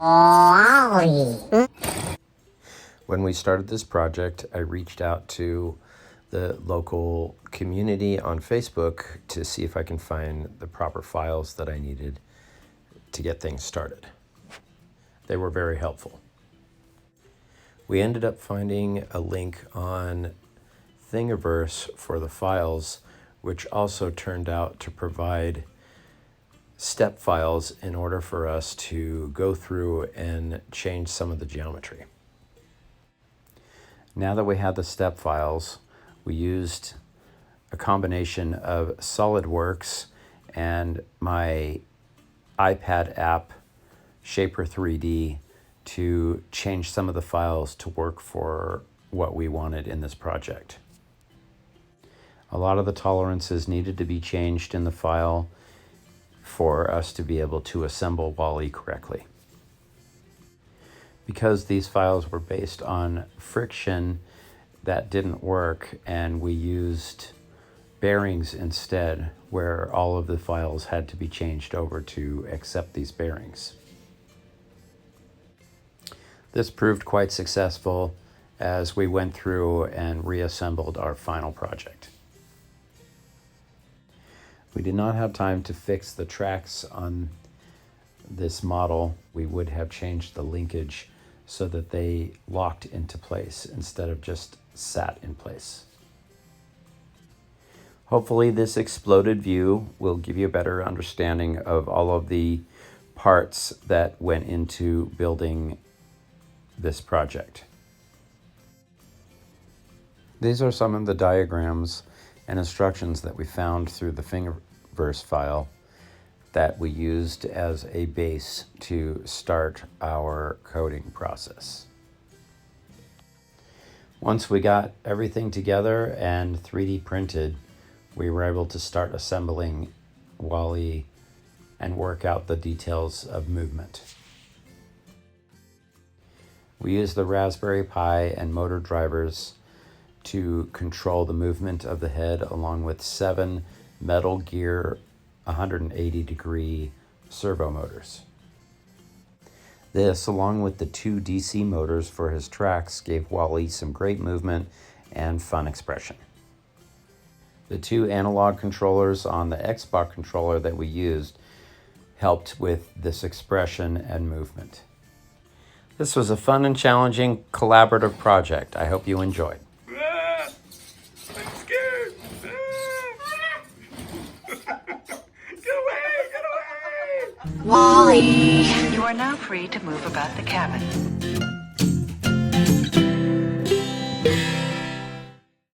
Wall-E. When we started this project, I reached out to the local community on Facebook to see if I can find the proper files that I needed to get things started. They were very helpful. We ended up finding a link on Thingiverse for the files, which also turned out to provide step files in order for us to go through and change some of the geometry. Now that we had the step files, we used a combination of SolidWorks and my iPad app, Shaper 3D, to change some of the files to work for what we wanted in this project. A lot of the tolerances needed to be changed in the file for us to be able to assemble Wall-E correctly. Because these files were based on friction, that didn't work, and we used bearings instead, where all of the files had to be changed over to accept these bearings. This proved quite successful as we went through and reassembled our final project. We did not have time to fix the tracks on this model. We would have changed the linkage so that they locked into place instead of just sat in place. Hopefully this exploded view will give you a better understanding of all of the parts that went into building this project. These are some of the diagrams and instructions that we found through the Thingiverse file that we used as a base to start our coding process. Once we got everything together and 3D printed, we were able to start assembling Wall-E and work out the details of movement. We used the Raspberry Pi and motor drivers to control the movement of the head, along with 7 Metal Gear 180-degree servo motors. This, along with the 2 DC motors for his tracks, gave Wall-E some great movement and fun expression. The 2 analog controllers on the Xbox controller that we used helped with this expression and movement. This was a fun and challenging collaborative project. I hope you enjoyed. I'm scared. Get away! Wall-E. You are now free to move about the cabin.